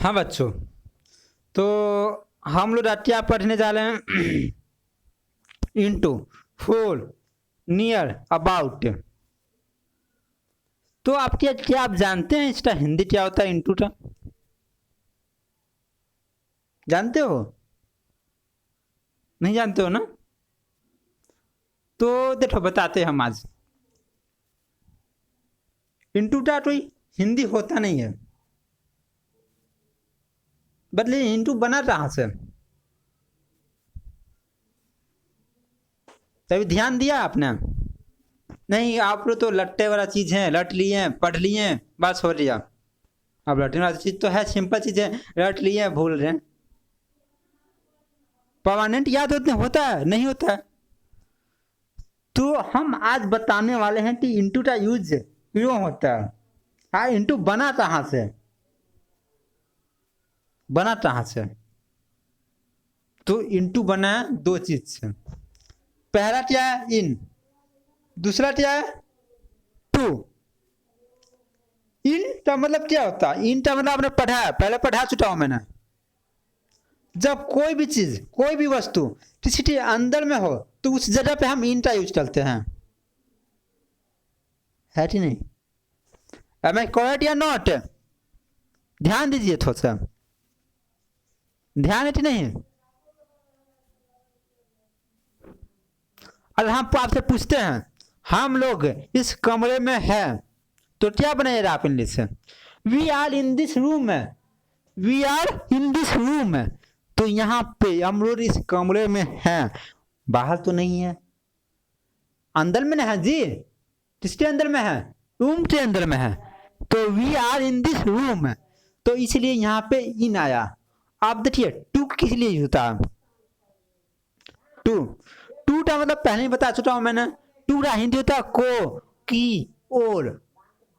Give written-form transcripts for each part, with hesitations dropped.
हाँ बच्चों, तो हम लोग रटिया पढ़ने जा रहे हैं इनटू, फॉर, नियर, अबाउट। तो क्या आप जानते हैं इसका हिंदी क्या होता है इनटू का? जानते हो? नहीं जानते हो ना? तो देखो बताते हैं हम आज। इनटू का कोई हिंदी होता नहीं है, बदले इनटू बना कहाँ से? तभी ध्यान दिया आपने? नहीं, आप लोग तो लट्टे वाला चीज है, लट लिए पढ़ लिए बस हो गया। अब लटने वाली चीज तो है, सिंपल चीज है, रट लिए भूल रहे हैं। परमानेंट याद होता है नहीं होता है? तो हम आज बताने वाले हैं कि इंटू का यूज क्यों होता है। हाँ, इंटू बना कहाँ से? बना कहाँ से? तो इंटू बना है दो चीज से। पहला क्या है? इन। दूसरा क्या है? टू। इन का मतलब क्या होता है? इन का मतलब आपने पढ़ा है, पहले पढ़ा चुका हूं मैंने। जब कोई भी चीज, कोई भी वस्तु किसी के अंदर में हो तो उस जगह पे हम इन का यूज करते हैं, है कि नहीं? एम आई करेक्ट या नॉट? ध्यान दीजिए थोड़ा सा, ध्यान है कि नहीं? अगर हम आपसे पूछते हैं हम लोग इस कमरे में हैं, तो क्या बनाएगा आप इंग्लिश से? We are in this room है, we are in this room है। तो यहाँ पे हम लोग इस कमरे में हैं, बाहर तो नहीं है, अंदर में ना है जी। किसके अंदर में है? रूम के अंदर में है। तो we are in this room है, तो इसलिए यहाँ पे इन आया। आप देखिए टू किस लिए होता है? टू, टू का मतलब पहले ही बता चुका हूं मैंने। टू का हिंदी होता है को, की, ओर।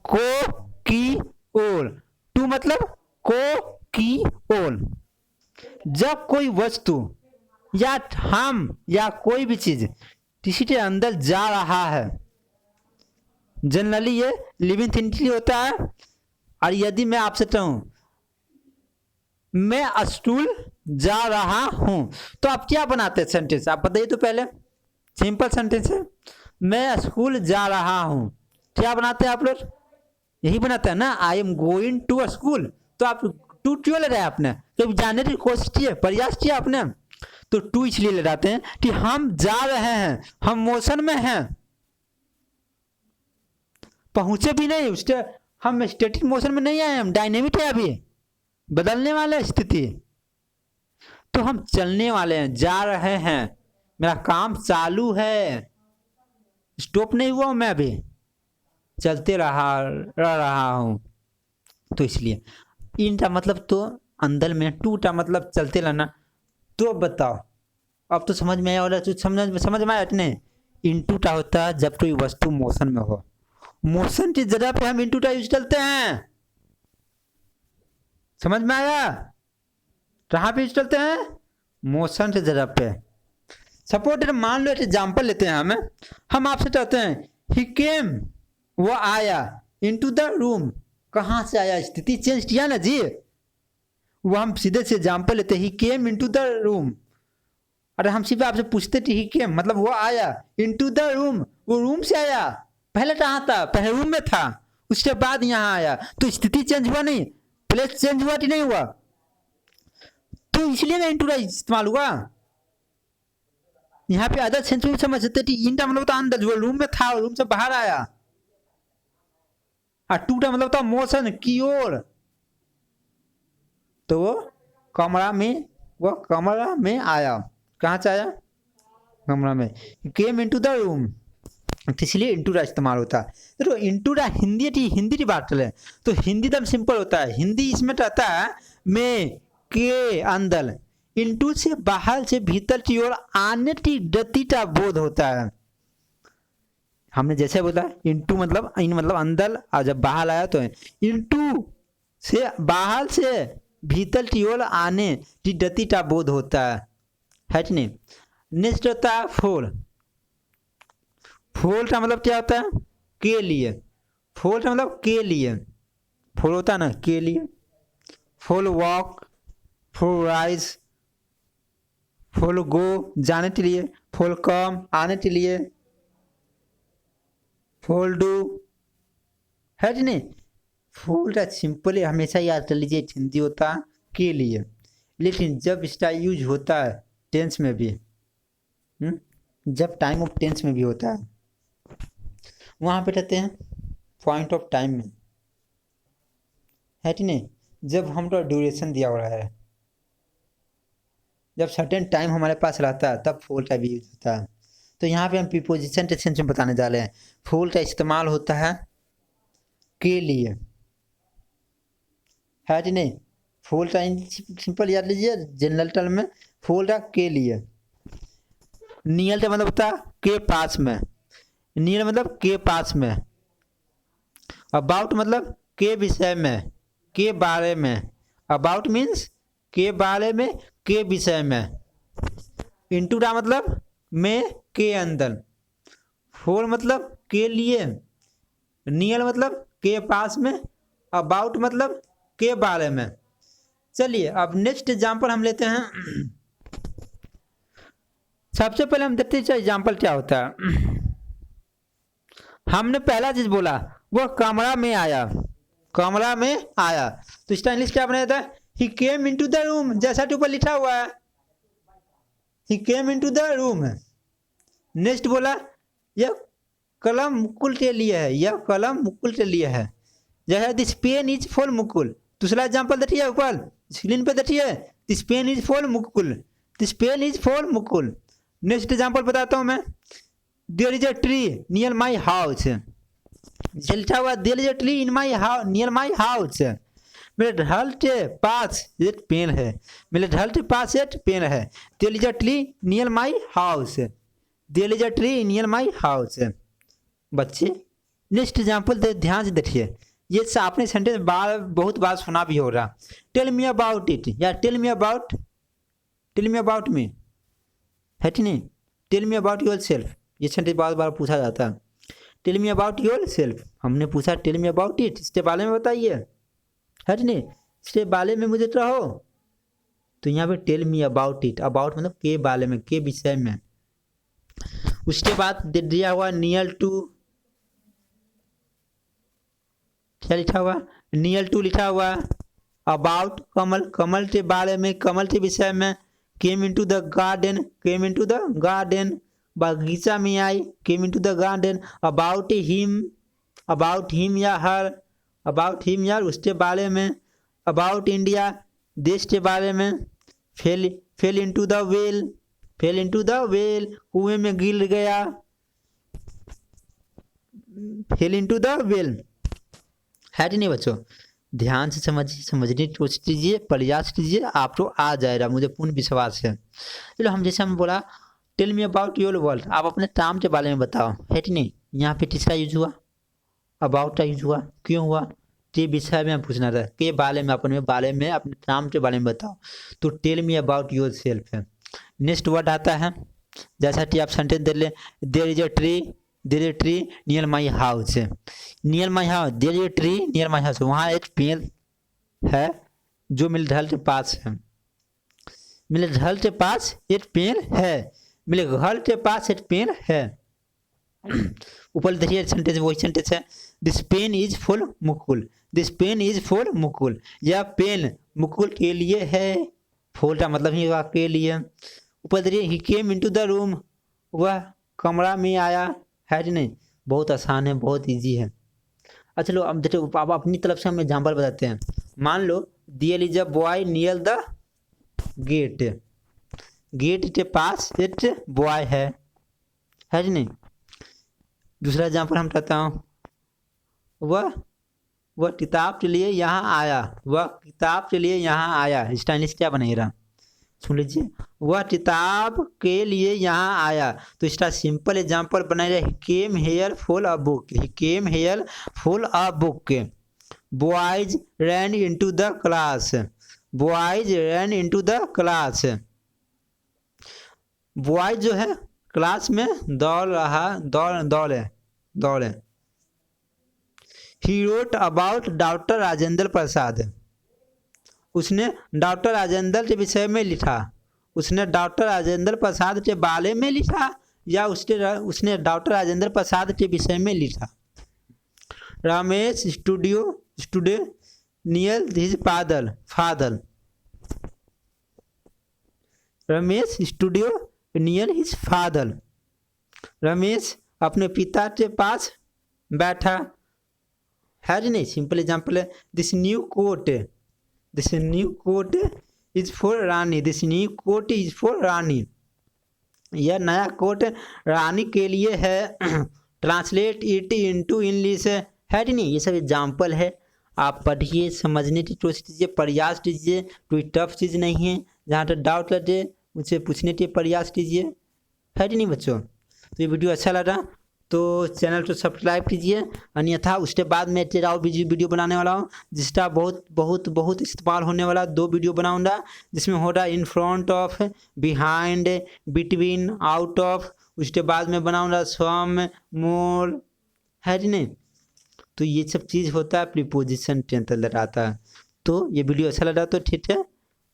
को, की, ओर। टू मतलब को, की, ओर। जब कोई वस्तु या हम या कोई भी चीज किसी के अंदर जा रहा है, जनरली ये लिविंग थिंग होता है। और यदि मैं आपसे कहूं मैं स्कूल जा रहा हूं, तो आप क्या बनाते हैं सेंटेंस? आप बताइए तो पहले। सिंपल सेंटेंस है, मैं स्कूल जा रहा हूं। क्या बनाते हैं आप लोग? यही बनाते हैं ना, I am going to school. तो आप टू क्यों ले रहे हैं आपने? तो जाने की कोशिश किए, प्रयास किया आपने। तो टू इसलिए ले जाते हैं कि हम जा रहे हैं, हम मोशन में हैं, पहुंचे भी नहीं उसके, हम स्टैटिक मोशन में नहीं आए, हम डायनेमिक है, अभी बदलने वाले स्थिति। तो हम चलने वाले हैं, जा रहे हैं, मेरा काम चालू है, स्टॉप नहीं हुआ मैं, अभी चलते रहा हूं। तो इसलिए इन का मतलब तो अंदर में, टू का मतलब चलते रहना। तो बताओ, अब तो समझ में आया वाला? तो समझ में आया नहीं? इनटू का होता है जब कोई वस्तु मोशन में हो, मोशन की जगह पे हम इनटू का यूज करते हैं। समझ में आया? कहाँ पे यूज करते हैं? मोशन की जगह पे। सपोज मान लो एग्जाम्पल लेते हैं हम आपसे कहते हैं ही केम, वो आया, इनटू द रूम। कहाँ से आया? स्थिति चेंज किया ना जी। वो हम सीधे से एग्जाम्पल लेते हैं ही केम इनटू द रूम। अरे हम सिर्फ आपसे पूछते थे ही केम मतलब वो आया, इनटू द रूम वो रूम से आया। पहले कहाँ था? पहले रूम में था, उसके बाद यहाँ आया। तो स्थिति चेंज हुआ नहीं? प्लेस चेंज हुआ कि नहीं हुआ? तो इसलिए ना इनटू का इस्तेमाल हुआ। यहाँ पे अदर सेंस में समझ सकते थे, इन का मतलब था अंदर, जो रूम में था रूम से बाहर आया। और टू का मतलब था मोशन की ओर। तो वो कमरा में आया। कहाँ से आया? कमरा में। केम इनटू द रूम, इसलिए इनटू का इस्तेमाल होता है। तो इनटू का हिंदी की बात चले तो हिंदी एकदम सिंपल होता है। हिंदी इसमें रहता है में के अंदर, इनटू से बाहर से भीतर की ओर आने की गति का बोध होता है। हमने जैसे बोला इनटू मतलब इन मतलब अंदर, और जब बाहर आया तो इनटू से बाहर से भीतर की ओर आने की गति का बोध होता है कि नहीं? नेक्स्ट होता है फोर। फोर का मतलब क्या होता है? के लिए। फोर का मतलब के लिए। फोर होता है ना के लिए। For walk, for rise, for go जाने के लिए, फॉर कम आने के लिए, फॉर डू, है कि नहीं। फॉर का सिंपल हमेशा याद कर लीजिए हिंदी होता है के लिए, लेकिन जब इसका यूज होता है टेंस में भी, जब टाइम ऑफ टेंस में भी होता है, वहाँ पे रहते हैं पॉइंट ऑफ टाइम में, है कि नहीं। जब हमको ड्यूरेशन दिया हुआ है, जब सर्टेन टाइम हमारे पास रहता है, तब फॉर का भी यूज होता है। तो यहाँ पे हम प्रीपोजिशन के सेंस में बताने जा रहे हैं। फॉर का इस्तेमाल होता है के लिए, है कि नहीं। फॉर का सिंपल याद लीजिए जनरल टर्म में, फॉर का के लिए। नियर का मतलब होता है के पास में, नियर मतलब के पास में। अबाउट मतलब के विषय में, के बारे में। अबाउट मीन्स के बारे में, के विषय में। इंटू का मतलब में, के अंदर। फॉर मतलब के लिए, नियर मतलब के पास में, अबाउट मतलब के बारे में। चलिए अब नेक्स्ट एग्जाम्पल हम लेते हैं। सबसे पहले हम देखते हैं एग्जाम्पल क्या होता है। हमने पहला चीज बोला वो कमरा में आया, कमरा में आया, तो इसका इंग्लिश क्या बनाया था, he came into the room, जैसा कि ऊपर लिखा हुआ है, he came into the room. Next बोला यह कलम मुकुल के लिए है, यह कलम मुकुल के लिए है, जैसा this pen is for Mukul. दूसरा एग्जाम्पल देखिए ऊपर स्क्रीन पे देखिए, this pen is for Mukul, this pen is for Mukul. Next example बताता हूँ मैं, there is a tree near my house, लिखा हुआ there is a tree in my house, near my house. मेरे घर के पास एक पेन है, मेरे घर के पास एक पेन है। There is a tree near my house, there is a tree near my house. बच्चे नेक्स्ट एग्जाम्पल ध्यान से देखिए, ये आपने सेंटेंस बहुत बार सुना भी होगा। टेल मी अबाउट इट, या tell me about, tell me about me, है कि नहीं। Tell me about your self, ये सेंटेंस बार बार पूछा जाता है। Tell me about your self, हमने पूछा टेल मी अबाउट इट, इसके बारे में बताइए, है कि नहीं, इसके बारे में मुझे कहो। तो यहाँ पे tell me about it, about मतलब के बारे में, के विषय में। उसके बाद दिया हुआ नियर टू, क्या लिखा हुआ, नियर टू लिखा हुआ। अबाउट कमल, कमल के बारे में, कमल के विषय में। Came into the garden, came into the garden, बगीचा में आई, came into the garden. About him या हर, अबाउट हिम या उसके बारे में। अबाउट इंडिया, देश के बारे में। Fail into the well, fail into the well, कुएं में गिर गया, फेल इनटू द वेल, है कि नहीं बच्चों। ध्यान से समझने की कोशिश कीजिए, प्रयास कीजिए, आपको आ जाएगा, मुझे पूर्ण विश्वास है। चलो हम जैसे हम बोला tell me about your world, आप अपने काम के बारे में बताओ, है कि नहीं। यहाँ पे किसका यूज हुआ, अबाउट का यूज हुआ, क्यों हुआ, के विषय में पूछना था, के बारे में, अपने बारे में, अपने काम के बारे में बताओ, तो tell me about your self है। नेक्स्ट वर्ड आता है, जैसा कि आप सेंटेंस दे ले, there is a tree, there is a tree near my house, near my house, there is a tree near my house, वहाँ एक पेड़ है जो मेरे घर के पास है, मेरे घर के पास एक पेड़ है, मेरे घर के पास एक पेड़ है। ऊपर देखिए सेंटेंस वही सेंटेंस है, this pen is for Mukul, this pen is for Mukul, यह पेन मुकुल के लिए है, फॉर का मतलब ही के लिए। ऊपर देखिए ही केम इनटू द रूम, वह कमरा में आया, है कि नहीं। बहुत आसान है, बहुत इजी है। अच्छा चलो अब देखो, आप अपनी तरफ से हम एग्जाम्पल बताते हैं। मान लो there is a boy near the gate, gate के पास एक बॉय है कि नहीं। दूसरा एग्जाम्पल हम कहता हूँ, वह किताब के लिए यहाँ आया, वह किताब के लिए यहाँ आया, इसका इंग्लिश क्या बनेगा, सुन लीजिए, वह किताब के लिए यहाँ आया, तो इसका सिंपल एग्जाम्पल बनाएगा, he came here for a book, he came here for a book. Boys ran into the class, boys ran into the class, boys जो है क्लास में दौड़ रहा, दौड़े। He wrote about doctor Rajendra Prasad, उसने डॉक्टर राजेंद्र के विषय में लिखा, उसने डॉक्टर राजेंद्र प्रसाद के बारे में लिखा या उसने डॉक्टर राजेंद्र प्रसाद के विषय में लिखा। Ramesh studio near his father. Ramesh studio near his father. Ramesh अपने पिता के पास बैठा है जी नहीं। सिंपल एग्जाम्पल है, this new coat is for Rani. This new coat is for Rani. यह नया कोट रानी के लिए है। ट्रांसलेट इट इनटू इंग्लिश है जी नहीं। ये सब एग्जाम्पल है, आप पढ़िए, समझने की कोशिश कीजिए, प्रयास कीजिए। कोई टफ चीज़ नहीं है, जहाँ तक डाउट लगे मुझसे पूछने के प्रयास कीजिए, है जी नहीं बच्चों। तो ये वीडियो अच्छा लगा तो चैनल को सब्सक्राइब कीजिए, अन्यथा उसके बाद मैं तेरा और वीडियो बनाने वाला हूँ जिसका बहुत बहुत बहुत इस्तेमाल होने वाला 2 वीडियो बनाऊंगा, जिसमें होगा in front of, behind, between, out of. उसके बाद मैं बनाऊंगा सम, मोर, है जी नहीं। तो ये सब चीज़ होता है प्रीपोजिशन के अंतर्गत आता है। तो ये वीडियो अच्छा लगा तो ठीक है,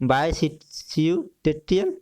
bye, see you, take care.